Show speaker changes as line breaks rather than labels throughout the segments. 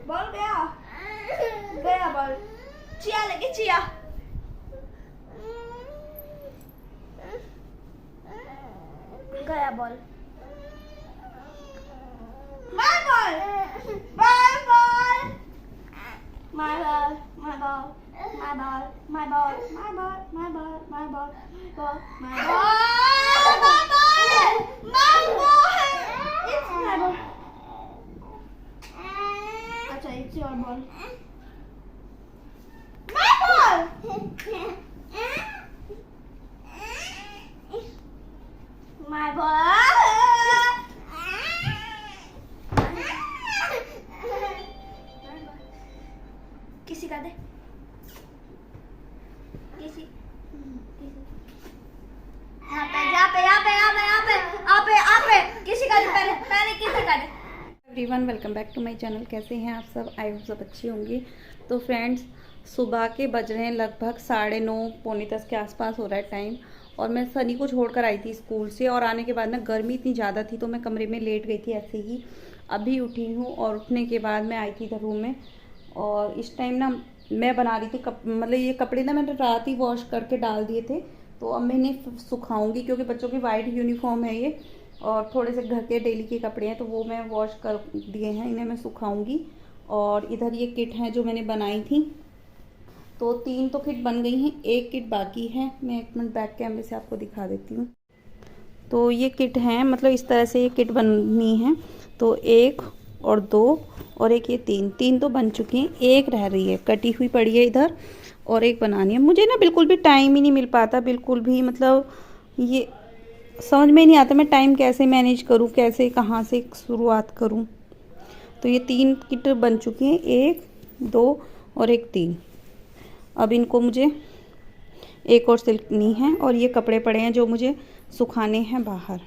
Ball गया गया ball. चिया लेके चिया। गया ball. My ball my ball my ball my ball my ball my ball my ball my ball my ball my ball it's my ball. अच्छा it's your ball. My ball my ball. किसी का दे किसी यहाँ पे किसी का दे पहले किसी का दे।
Everyone welcome back to my channel. कैसे हैं आप सब? आई होप सब अच्छी होंगी। तो फ्रेंड्स, सुबह के बज रहे हैं लगभग 9:30 पौने 10 के आसपास हो रहा है टाइम। और मैं सनी को छोड़कर आई थी स्कूल से, और आने के बाद ना गर्मी इतनी ज़्यादा थी तो मैं कमरे में लेट गई थी ऐसे ही। अभी उठी हूँ और उठने के बाद मैं आई थी इधर रूम में, और इस टाइम ना मैं बना रही थी मतलब ये कपड़े ना मैंने रात ही वॉश करके डाल दिए थे, तो अब मैं इन्हें सुखाऊंगी क्योंकि बच्चों की वाइट यूनिफॉर्म है ये, और थोड़े से घर के डेली के कपड़े हैं तो वो मैं वॉश कर दिए हैं, इन्हें मैं सुखाऊंगी। और इधर ये किट हैं जो मैंने बनाई थी, तो 3 तो किट बन गई हैं, 1 किट बाकी है। मैं 1 मिनट बैक कैमरे से आपको दिखा देती हूँ। तो ये किट हैं, मतलब इस तरह से ये किट बननी है। तो 1 और 2 और एक ये 3 तो बन चुकी हैं, 1 रह रही है, कटी हुई पड़ी है इधर, और 1 बनानी है। मुझे ना बिल्कुल भी टाइम ही नहीं मिल पाता, बिल्कुल भी, मतलब ये समझ में नहीं आता मैं टाइम कैसे मैनेज करूं, कैसे कहां से शुरुआत करूं। तो ये 3 किट बन चुकी हैं, 1 2 और एक 3। अब इनको मुझे एक और सिलनी है, और ये कपड़े पड़े हैं जो मुझे सुखाने हैं बाहर।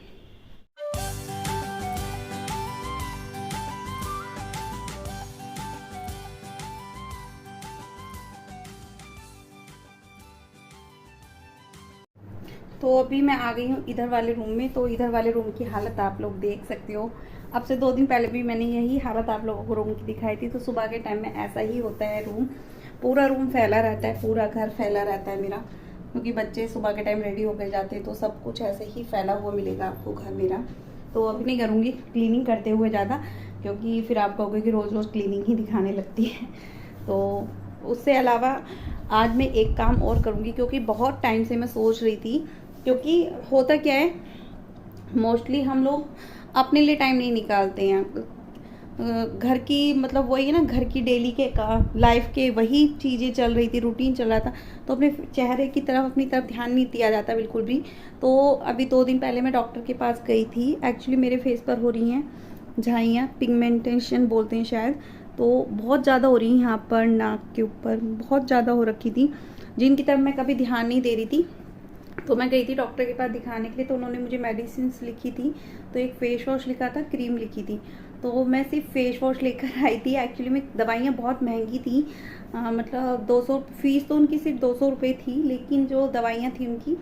तो अभी मैं आ गई हूँ इधर वाले रूम में। तो इधर वाले रूम की हालत आप लोग देख सकते हो। अब से 2 दिन पहले भी मैंने यही हालत आप लोगों को रूम की दिखाई थी। तो सुबह के टाइम में ऐसा ही होता है, पूरा रूम फैला रहता है, पूरा घर फैला रहता है मेरा, क्योंकि बच्चे सुबह के टाइम रेडी होकर जाते हैं, तो सब कुछ ऐसे ही फैला हुआ मिलेगा आपको घर मेरा। तो अभी नहीं करूँगी क्लीनिंग करते हुए ज़्यादा, क्योंकि फिर आप कहोगे कि रोज़ रोज़ क्लीनिंग ही दिखाने लगती है। तो उससे अलावा आज मैं एक काम और करूँगी, क्योंकि बहुत टाइम से मैं सोच रही थी। क्योंकि होता क्या है, मोस्टली हम लोग अपने लिए टाइम नहीं निकालते हैं। घर की, मतलब वही है ना, घर की डेली के लाइफ के वही चीज़ें चल रही थी, रूटीन चल रहा था, तो अपने चेहरे की तरफ, अपनी तरफ ध्यान नहीं दिया जाता बिल्कुल भी। तो अभी 2 दिन पहले मैं डॉक्टर के पास गई थी। एक्चुअली मेरे फेस पर हो रही हैं झाइयाँ, पिगमेंटेशन बोलते हैं शायद, तो बहुत ज़्यादा हो रही हैं यहाँ पर, नाक के ऊपर बहुत ज़्यादा हो रखी थी, जिनकी तरफ मैं कभी ध्यान नहीं दे रही थी। तो मैं गई थी डॉक्टर के पास दिखाने के लिए, तो उन्होंने मुझे मेडिसिन लिखी थी। तो एक फेस वॉश लिखा था, क्रीम लिखी थी, तो मैं सिर्फ फेस वॉश लेकर आई थी। एक्चुअली में दवाइयाँ बहुत महंगी थी, मतलब 200 फीस तो उनकी सिर्फ 200 रुपये थी, लेकिन जो दवाइयाँ थी उनकी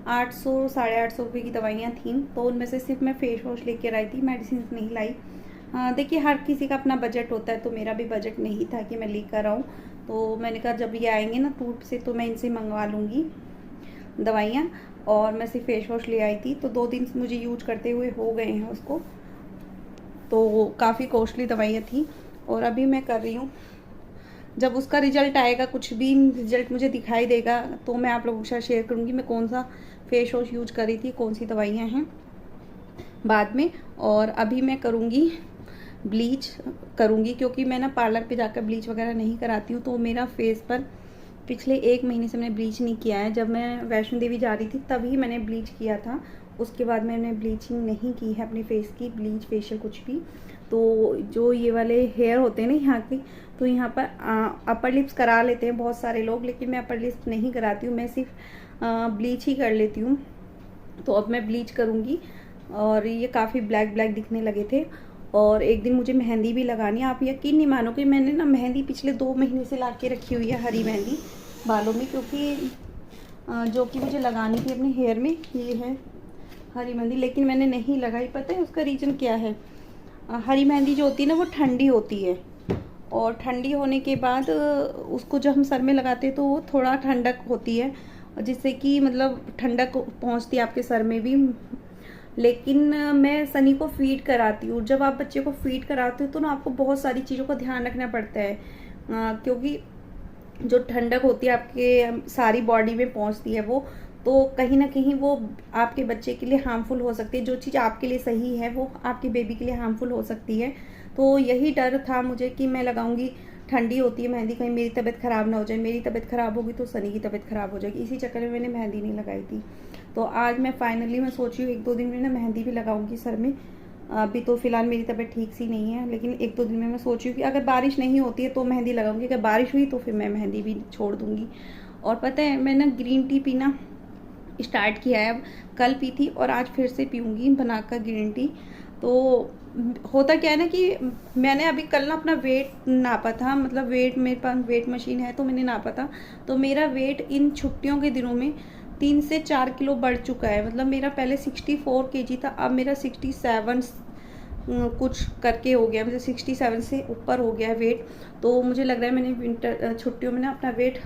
800 साढ़े 800 रुपये की दवाइयाँ थी। तो उनमें से सिर्फ मैं फेस वॉश लेकर आई थी, मेडिसिन नहीं लाई। देखिए हर किसी का अपना बजट होता है, तो मेरा भी बजट नहीं था कि मैं लेकर आऊँ। तो मैंने कहा जब ये आएंगे ना टूर से, तो मैं इनसे मंगवा लूँगी दवाइयाँ, और मैं सिर्फ फेस वॉश ले आई थी। तो 2 दिन मुझे यूज करते हुए हो गए हैं उसको, तो काफ़ी कॉस्टली दवाइयाँ थी। और अभी मैं कर रही हूँ, जब उसका रिजल्ट आएगा, कुछ भी रिजल्ट मुझे दिखाई देगा, तो मैं आप लोगों के साथ शेयर करूँगी मैं कौन सा फेस वॉश यूज कर रही थी, कौन सी दवाइयाँ हैं बाद में। और अभी मैं करूँगी ब्लीच करूँगी, क्योंकि मैं ना पार्लर पे जाकर ब्लीच वगैरह नहीं कराती हूँ। तो मेरा फेस पर पिछले 1 महीने से मैंने ब्लीच नहीं किया है। जब मैं वैष्णो देवी जा रही थी तभी मैंने ब्लीच किया था, उसके बाद मैंने ब्लीचिंग नहीं की है अपने फेस की, ब्लीच फेशियल कुछ भी। तो जो ये वाले हेयर होते हैं ना यहाँ के, तो यहाँ पर अपर लिप्स करा लेते हैं बहुत सारे लोग, लेकिन मैं अपर लिप्स नहीं कराती हूँ, मैं सिर्फ ब्लीच ही कर लेती हूँ। तो अब मैं ब्लीच करूँगी, और ये काफ़ी ब्लैक ब्लैक दिखने लगे थे। और एक दिन मुझे मेहंदी भी लगानी है। आप यकीन नहीं मानोगे, मैंने ना मेहंदी पिछले 2 महीने से ला के रखी हुई है, हरी मेहंदी बालों में, क्योंकि जो कि मुझे लगानी थी अपने हेयर में। ये है हरी मेहंदी, लेकिन मैंने नहीं लगाई। पता है उसका रीज़न क्या है? हरी मेहंदी जो होती है ना वो ठंडी होती है, और ठंडी होने के बाद उसको जब हम सर में लगाते हैं तो वो थोड़ा ठंडक होती है, जिससे कि मतलब ठंडक पहुंचती है आपके सर में भी। लेकिन मैं सनी को फीड कराती हूँ। जब आप बच्चे को फीड कराते हो तो ना आपको बहुत सारी चीज़ों का ध्यान रखना पड़ता है, क्योंकि जो ठंडक होती है आपके सारी बॉडी में पहुंचती है वो, तो कहीं ना कहीं वो आपके बच्चे के लिए हार्मफुल हो सकती है। जो चीज़ आपके लिए सही है वो आपके बेबी के लिए हार्मफुल हो सकती है। तो यही डर था मुझे कि मैं लगाऊंगी, ठंडी होती है मेहंदी, कहीं मेरी तबीयत ख़राब ना हो जाए। मेरी तबीयत ख़राब होगी तो सनी की तबीयत ख़राब हो जाएगी। इसी चक्कर में मैंने मेहंदी नहीं लगाई थी। तो आज मैं फाइनली मैं सोच रही हूँ 1-2 दिन में ना मेहंदी भी लगाऊंगी सर में। अभी तो फ़िलहाल मेरी तबीयत ठीक सी नहीं है, लेकिन 1-2 दिन में मैं सोच रही हूँ कि अगर बारिश नहीं होती है तो मेहंदी लगाऊंगी, अगर बारिश हुई तो फिर मैं मेहंदी भी छोड़ दूँगी। और पता है मैं ना ग्रीन टी पीना स्टार्ट किया है। अब कल पी थी और आज फिर से पीऊँगी बनाकर ग्रीन टी। तो होता क्या है ना कि मैंने अभी कल ना अपना वेट नापा था, मतलब वेट, मेरे पास वेट मशीन है तो मैंने नापा था। तो मेरा वेट इन छुट्टियों के दिनों में 3 से 4 किलो बढ़ चुका है। मतलब मेरा पहले 64 kg था, अब मेरा 67 कुछ करके हो गया, मतलब 67 से ऊपर हो गया है वेट। तो मुझे लग रहा है मैंने विंटर छुट्टियों में ना अपना वेट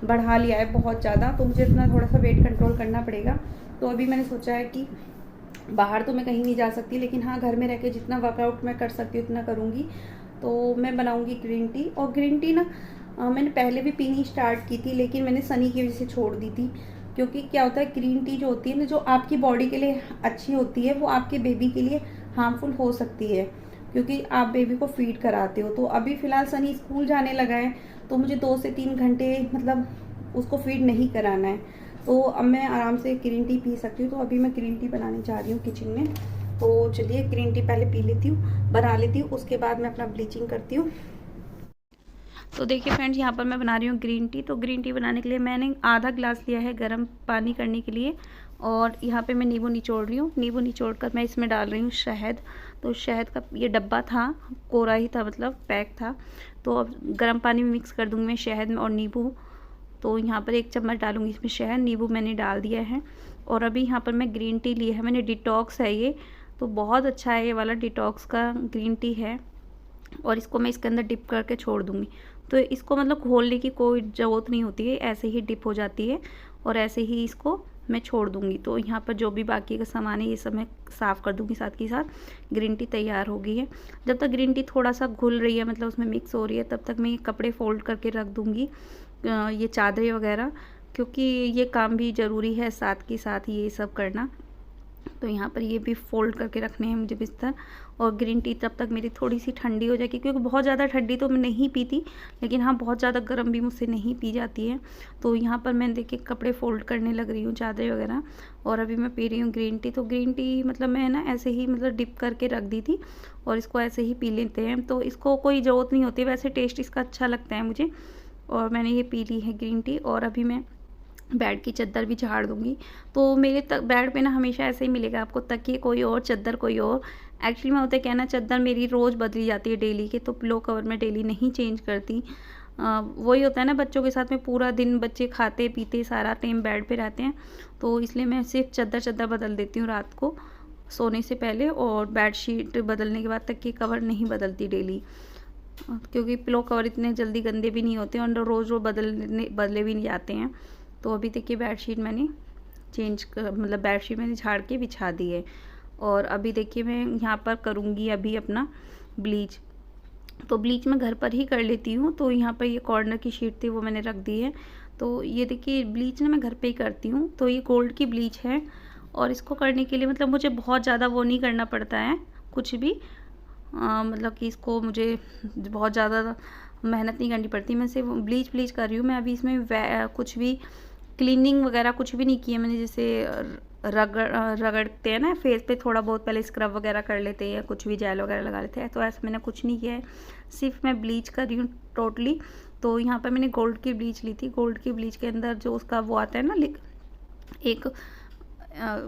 बढ़ा लिया है बहुत ज़्यादा, तो मुझे इतना थोड़ा सा वेट कंट्रोल करना पड़ेगा। तो अभी मैंने सोचा है कि बाहर तो मैं कहीं नहीं जा सकती, लेकिन हाँ घर में रह के जितना वर्कआउट मैं कर सकती हूँ उतना करूँगी। तो मैं बनाऊँगी ग्रीन टी। और ग्रीन टी ना मैंने पहले भी पीनी स्टार्ट की थी, लेकिन मैंने सनी की वजह से छोड़ दी थी। क्योंकि क्या होता है, ग्रीन टी जो होती है ना, जो आपकी बॉडी के लिए अच्छी होती है वो आपके बेबी के लिए हार्मफुल हो सकती है, क्योंकि आप बेबी को फीड कराते हो। तो अभी फ़िलहाल सनी स्कूल जाने लगा है, तो मुझे 2 से 3 घंटे मतलब उसको फीड नहीं कराना है। तो अब मैं आराम से ग्रीन टी पी सकती हूँ। तो अभी मैं ग्रीन टी बनाने जा रही हूँ किचन में। तो चलिए ग्रीन टी पहले पी लेती हूँ, बना लेती हूँ, उसके बाद मैं अपना ब्लीचिंग करती हूँ। तो देखिए फ्रेंड्स, यहाँ पर मैं बना रही हूँ ग्रीन टी। तो ग्रीन टी बनाने के लिए मैंने आधा ग्लास लिया है गर्म पानी करने के लिए, और यहाँ पे मैं नींबू निचोड़ रही हूँ। नींबू निचोड़ कर मैं इसमें डाल रही हूँ शहद। तो शहद का ये डब्बा था, कोरा ही था, मतलब पैक था। तो अब गर्म पानी में मिक्स कर दूँगी मैं शहद में और नींबू। तो यहाँ पर 1 चम्मच डालूँगी इसमें शहद, नींबू मैंने डाल दिया है। और अभी यहाँ पर मैं ग्रीन टी लिया है मैंने, डिटॉक्स है ये, तो बहुत अच्छा है ये वाला, डिटॉक्स का ग्रीन टी है। और इसको मैं इसके अंदर डिप करके छोड़ दूँगी। तो इसको मतलब घोलने की कोई ज़रूरत नहीं होती है, ऐसे ही डिप हो जाती है और ऐसे ही इसको मैं छोड़ दूँगी। तो यहाँ पर जो भी बाकी का सामान है ये सब मैं साफ़ कर दूँगी साथ के साथ। ग्रीन टी तैयार हो गई है। जब तक ग्रीन टी थोड़ा सा घुल रही है, मतलब उसमें मिक्स हो रही है, तब तक मैं ये कपड़े फ़ोल्ड करके रख दूँगी, ये चादरें वगैरह, क्योंकि ये काम भी ज़रूरी है साथ के साथ ये सब करना। तो यहाँ पर ये भी फ़ोल्ड करके रखने हैं मुझे बिस्तर। और ग्रीन टी तब तक मेरी थोड़ी सी ठंडी हो जाएगी, क्योंकि बहुत ज़्यादा ठंडी तो मैं नहीं पीती, लेकिन हाँ बहुत ज़्यादा गर्म भी मुझसे नहीं पी जाती है। तो यहाँ पर मैं देखिए कपड़े फ़ोल्ड करने लग रही हूँ, चादरें वगैरह, और अभी मैं पी रही हूँ ग्रीन टी। तो ग्रीन टी मतलब मैं ना ऐसे ही मतलब डिप करके रख दी थी, और इसको ऐसे ही पी लेते हैं। तो इसको कोई ज़रूरत नहीं होती, वैसे टेस्ट इसका अच्छा लगता है मुझे। और मैंने ये पी ली है ग्रीन टी। और अभी मैं बेड की चादर भी झाड़ दूँगी। तो मेरे तक बेड पे ना हमेशा ऐसे ही मिलेगा आपको, तकिए कोई और, चादर कोई और। एक्चुअली में होता है क्या ना, चादर मेरी रोज़ बदली जाती है डेली के, तो पिलो कवर मैं डेली नहीं चेंज करती। वही होता है ना, बच्चों के साथ में पूरा दिन बच्चे खाते पीते सारा टाइम बेड पे रहते हैं, तो इसलिए मैं सिर्फ चादर बदल देती हूँ रात को सोने से पहले, और बेडशीट बदलने के बाद तकिए कवर नहीं बदलती डेली, क्योंकि पिलो कवर इतने जल्दी गंदे भी नहीं होते और रोज़ बदले भी नहीं जाते हैं। तो अभी देखिए बेडशीट मैंने मतलब बेडशीट मैंने झाड़ के बिछा दी है। और अभी देखिए मैं यहाँ पर करूँगी अभी अपना ब्लीच। तो ब्लीच मैं घर पर ही कर लेती हूँ। तो यहाँ पर ये कॉर्नर की शीट थी वो मैंने रख दी है। तो ये देखिए ब्लीच ना मैं घर पे ही करती हूँ। तो ये गोल्ड की ब्लीच है, और इसको करने के लिए मतलब मुझे बहुत ज़्यादा वो नहीं करना पड़ता है कुछ भी, मतलब कि इसको मुझे बहुत ज़्यादा मेहनत नहीं करनी पड़ती। मैं सिर्फ ब्लीच कर रही हूँ। मैं अभी इसमें कुछ भी क्लीनिंग वगैरह कुछ भी नहीं किया मैंने, जैसे रगड़ते हैं ना फेस पे, थोड़ा बहुत पहले स्क्रब वगैरह कर लेते हैं या कुछ भी जेल वगैरह लगा लेते हैं, तो ऐसा मैंने कुछ नहीं किया है, सिर्फ मैं ब्लीच कर रही हूँ टोटली। तो यहाँ पर मैंने गोल्ड की ब्लीच ली थी। गोल्ड की ब्लीच के अंदर जो उसका वो आता है ना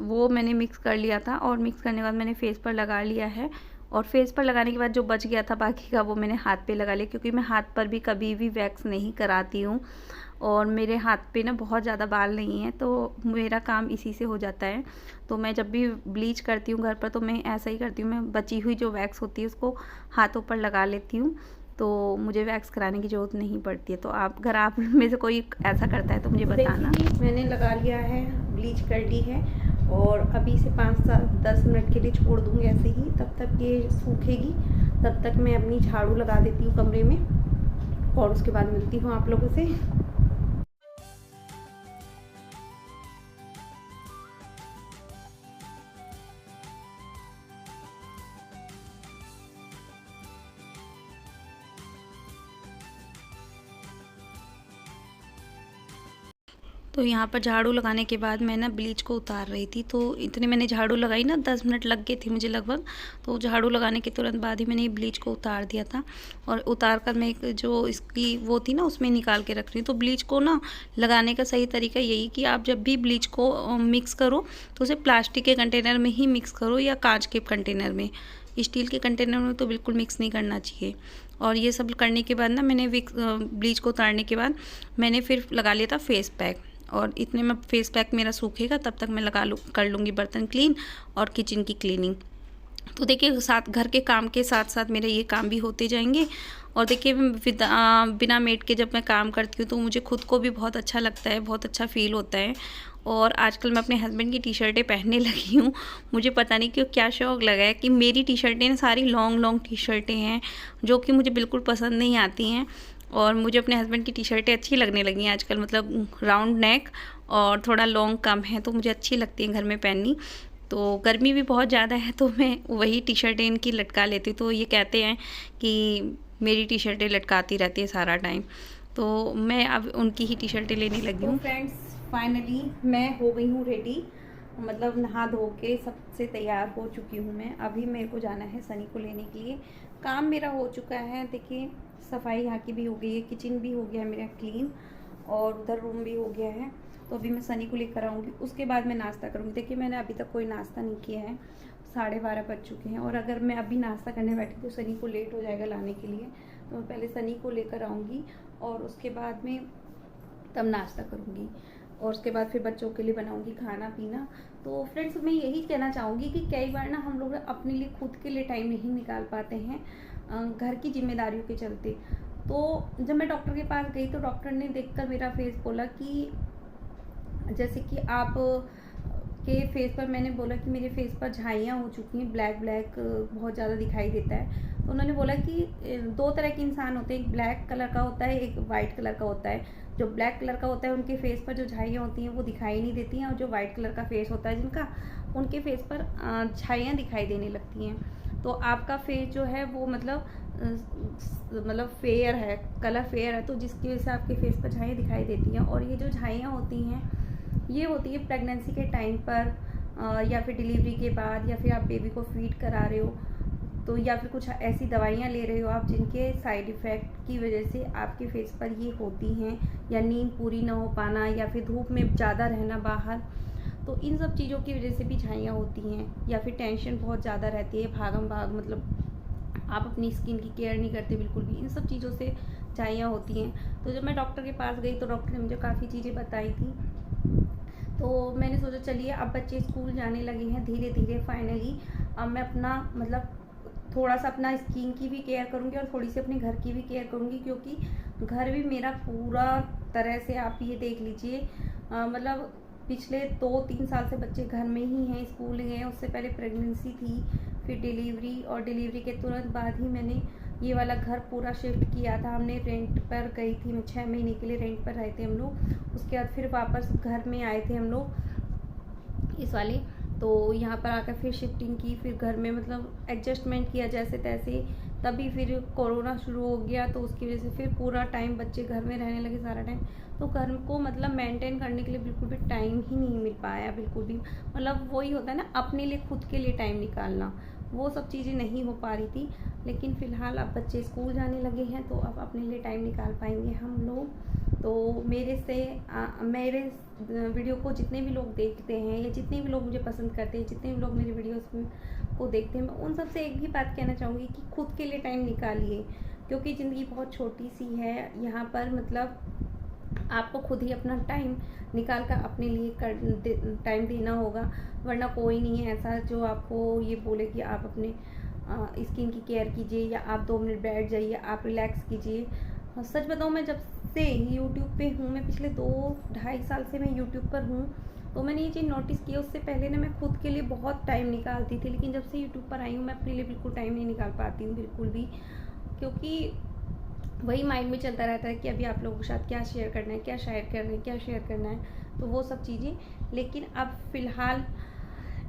वो मैंने मिक्स कर लिया था, और मिक्स करने के बाद मैंने फेस पर लगा लिया है। और फेस पर लगाने के बाद जो बच गया था बाकी का वो मैंने हाथ पे लगा लिया, क्योंकि मैं हाथ पर भी कभी भी वैक्स नहीं कराती हूँ और मेरे हाथ पे ना बहुत ज़्यादा बाल नहीं है, तो मेरा काम इसी से हो जाता है। तो मैं जब भी ब्लीच करती हूँ घर पर तो मैं ऐसा ही करती हूँ, मैं बची हुई जो वैक्स होती है उसको हाथों पर लगा लेती हूँ, तो मुझे वैक्स कराने की ज़रूरत नहीं पड़ती है। तो अगर आप में से कोई ऐसा करता है तो मुझे बताना। मैंने लगा लिया है, ब्लीच कर ली है और अभी इसे 5-10 मिनट के लिए छोड़ दूँगी ऐसे ही, तब तक ये सूखेगी। तब तक मैं अपनी झाड़ू लगा देती हूँ कमरे में और उसके बाद मिलती हूँ आप लोगों से। तो यहाँ पर झाड़ू लगाने के बाद मैं ना ब्लीच को उतार रही थी, तो इतनी मैंने झाड़ू लगाई ना, 10 मिनट लग गए थे मुझे लगभग। तो झाड़ू लगाने के तुरंत बाद ही मैंने ये ब्लीच को उतार दिया था और उतार कर मैं एक जो इसकी वो थी ना उसमें निकाल के रख रही हूँ। तो ब्लीच को ना लगाने का सही तरीका यही कि आप जब भी ब्लीच को मिक्स करो तो उसे प्लास्टिक के कंटेनर में ही मिक्स करो या कांच के कंटेनर में। स्टील के कंटेनर में तो बिल्कुल मिक्स नहीं करना चाहिए। और ये सब करने के बाद ना मैंने ब्लीच को उतारने के बाद मैंने फिर लगा लिया था फेस पैक, और इतने में फेस पैक मेरा सूखेगा तब तक मैं कर लूँगी बर्तन क्लीन और किचन की क्लीनिंग। तो देखिए साथ घर के काम के साथ साथ मेरे ये काम भी होते जाएंगे। और देखिए बिना मेड के जब मैं काम करती हूँ तो मुझे खुद को भी बहुत अच्छा लगता है, बहुत अच्छा फील होता है। और आजकल मैं अपने हस्बैंड की टी शर्टें पहनने लगी हूँ। मुझे पता नहीं क्यों क्या शौक़ लगा है कि मेरी टी शर्टें सारी लॉन्ग टी शर्टें हैं जो कि मुझे बिल्कुल पसंद नहीं आती हैं, और मुझे अपने हस्बैंड की टी शर्टें अच्छी लगने लगी हैं आजकल। मतलब राउंड नेक और थोड़ा लॉन्ग कम है तो मुझे अच्छी लगती हैं घर में पहननी। तो गर्मी भी बहुत ज़्यादा है तो मैं वही टी शर्टें इनकी लटका लेती हूँ। तो ये कहते हैं कि मेरी टी शर्टें लटकाती रहती है सारा टाइम, तो मैं अब उनकी ही टी शर्टें लेने लगी हूँ। फ्रेंड्स फाइनली मैं हो गई हूँ रेडी, मतलब नहा धो के सबसे तैयार हो चुकी हूँ मैं। अभी मेरे को जाना है सनी को लेने के लिए। काम मेरा हो चुका है, देखिए सफाई यहाँ की भी हो गई है, किचन भी हो गया है मेरा क्लीन और उधर रूम भी हो गया है। तो अभी मैं सनी को लेकर आऊँगी, उसके बाद मैं नाश्ता करूँगी। देखिए मैंने अभी तक कोई नाश्ता नहीं किया है, 12:30 बज चुके हैं, और अगर मैं अभी नाश्ता करने बैठी तो सनी को लेट हो जाएगा लाने के लिए। तो मैं पहले सनी को लेकर आऊँगी और उसके बाद में तब नाश्ता करूँगी और उसके बाद फिर बच्चों के लिए बनाऊँगी खाना पीना। तो फ्रेंड्स मैं यही कहना चाहूँगी कि कई बार ना हम लोग अपने लिए खुद के लिए टाइम नहीं निकाल पाते हैं घर की जिम्मेदारियों के चलते। तो जब मैं डॉक्टर के पास गई तो डॉक्टर ने देखकर मेरा फेस बोला कि जैसे कि आप के फेस पर, मैंने बोला कि मेरे फेस पर झाइयाँ हो चुकी हैं, ब्लैक बहुत ज़्यादा दिखाई देता है। तो उन्होंने बोला कि 2 तरह के इंसान होते हैं, एक ब्लैक कलर का होता है, एक वाइट कलर का होता है। जो ब्लैक कलर का होता है उनके फेस पर जो झाइयाँ होती हैं वो दिखाई नहीं देती हैं, और जो वाइट कलर का फेस होता है जिनका, उनके फेस पर झाइयाँ दिखाई देने लगती हैं। तो आपका फेस जो है वो मतलब फेयर है, कलर फेयर है, तो जिसकी वजह से आपके फेस पर झाइयाँ दिखाई देती हैं। और ये जो झाइयाँ होती हैं ये होती है प्रेगनेंसी के टाइम पर या फिर डिलीवरी के बाद, या फिर आप बेबी को फीड करा रहे हो तो, या फिर कुछ ऐसी दवाइयाँ ले रहे हो आप जिनके साइड इफ़ेक्ट की वजह से आपके फेस पर ये होती हैं, या नींद पूरी ना हो पाना, या फिर धूप में ज़्यादा रहना बाहर, तो इन सब चीज़ों की वजह से भी झाइयाँ होती हैं। या फिर टेंशन बहुत ज़्यादा रहती है, भागम भाग, मतलब आप अपनी स्किन की केयर नहीं करते बिल्कुल भी, इन सब चीज़ों से झाइयाँ होती हैं। तो जब मैं डॉक्टर के पास गई तो डॉक्टर ने मुझे काफ़ी चीज़ें बताई थी। तो मैंने सोचा चलिए अब बच्चे स्कूल जाने लगे हैं धीरे धीरे, फाइनली अब मैं अपना मतलब थोड़ा सा अपना स्किन की भी केयर करूँगी और थोड़ी सी अपने घर की भी केयर करूँगी, क्योंकि घर भी मेरा पूरा तरह से, आप ये देख लीजिए मतलब पिछले 2-3 साल से बच्चे घर में ही हैं, स्कूल गए हैं। उससे पहले प्रेगनेंसी थी, फिर डिलीवरी, और डिलीवरी के तुरंत बाद ही मैंने ये वाला घर पूरा शिफ्ट किया था। हमने रेंट पर गई थी, मैं 6 महीने के लिए रेंट पर रहे थे हम लोग। उसके बाद फिर वापस घर में आए थे हम लोग इस वाले, तो यहाँ पर आकर फिर शिफ्टिंग की, फिर घर में मतलब एडजस्टमेंट किया जैसे तैसे। तभी फिर कोरोना शुरू हो गया तो उसकी वजह से फिर पूरा टाइम बच्चे घर में रहने लगे सारा टाइम, तो घर को मतलब मेंटेन करने के लिए बिल्कुल भी टाइम ही नहीं मिल पाया, बिल्कुल भी। मतलब वही होता है ना, अपने लिए खुद के लिए टाइम निकालना, वो सब चीज़ें नहीं हो पा रही थी। लेकिन फ़िलहाल अब बच्चे स्कूल जाने लगे हैं तो अब अपने लिए टाइम निकाल पाएंगे हम लोग। तो मेरे वीडियो को जितने भी लोग देखते हैं या जितने भी लोग मुझे पसंद करते हैं, जितने भी लोग मेरे वीडियोस को देखते हैं, मैं उन सबसे एक भी बात कहना चाहूँगी कि खुद के लिए टाइम निकालिए, क्योंकि ज़िंदगी बहुत छोटी सी है। यहाँ पर मतलब आपको खुद ही अपना टाइम निकाल कर अपने लिए टाइम देना होगा, वरना कोई नहीं है ऐसा जो आपको ये बोले कि आप अपने स्किन की केयर कीजिए या आप 2 मिनट बैठ जाइए, आप रिलैक्स कीजिए। सच बताऊँ, मैं जब से यूट्यूब पे हूँ, मैं पिछले 2-2.5 साल से मैं यूट्यूब पर हूँ, तो मैंने ये चीज़ नोटिस की है। उससे पहले ना मैं खुद के लिए बहुत टाइम निकालती थी, लेकिन जब से यूट्यूब पर आई हूँ मैं अपने लिए बिल्कुल टाइम नहीं निकाल पाती हूँ, बिल्कुल भी, क्योंकि वही माइंड में चलता रहता है कि अभी आप लोगों के साथ क्या शेयर करना है, क्या शेयर करना है, क्या शेयर करना है, तो वो सब चीज़ें। लेकिन अब फ़िलहाल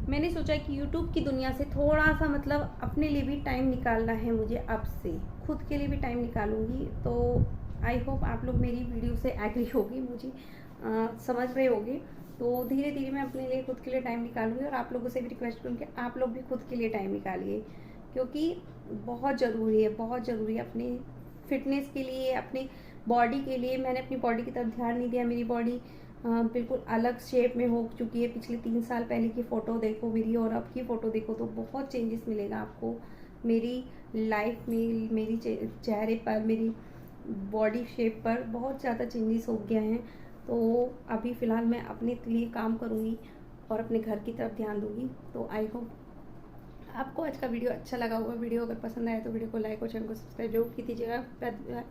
मैंने सोचा कि यूट्यूब की दुनिया से थोड़ा सा मतलब अपने लिए भी टाइम निकालना है मुझे, अब से खुद के लिए भी टाइम निकालूंगी। तो आई होप आप लोग मेरी वीडियो से एग्री होगी, मुझे समझ रहे होगे। तो धीरे धीरे मैं अपने लिए खुद के लिए टाइम निकालूंगी और आप लोगों से भी रिक्वेस्ट करूँगी आप लोग भी खुद के लिए टाइम निकालिए, क्योंकि बहुत ज़रूरी है, बहुत ज़रूरी है अपने फिटनेस के लिए, अपनी बॉडी के लिए। मैंने अपनी बॉडी की तरफ ध्यान नहीं दिया, मेरी बॉडी बिल्कुल अलग शेप में हो चुकी है। पिछले 3 साल पहले की फ़ोटो देखो मेरी और अब की फ़ोटो देखो तो बहुत चेंजेस मिलेगा आपको मेरी लाइफ में, मेरी चेहरे पर, मेरी बॉडी शेप पर बहुत ज़्यादा चेंजेस हो गए हैं। तो अभी फ़िलहाल मैं अपने लिए काम करूँगी और अपने घर की तरफ ध्यान दूँगी। तो आई होप आपको आज का वीडियो अच्छा लगा होगा। वीडियो अगर पसंद आए तो वीडियो को लाइक और चैनल को सब्सक्राइब जरूर की दीजिएगा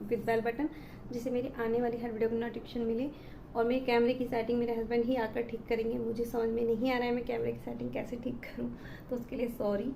विद बेल बटन, जिससे मेरी आने वाली हर वीडियो की नोटिफिकेशन मिले। और मेरे कैमरे की सेटिंग मेरे हस्बैंड ही आकर ठीक करेंगे, मुझे समझ में नहीं आ रहा है मैं कैमरे की सेटिंग कैसे ठीक करूं, तो उसके लिए सॉरी।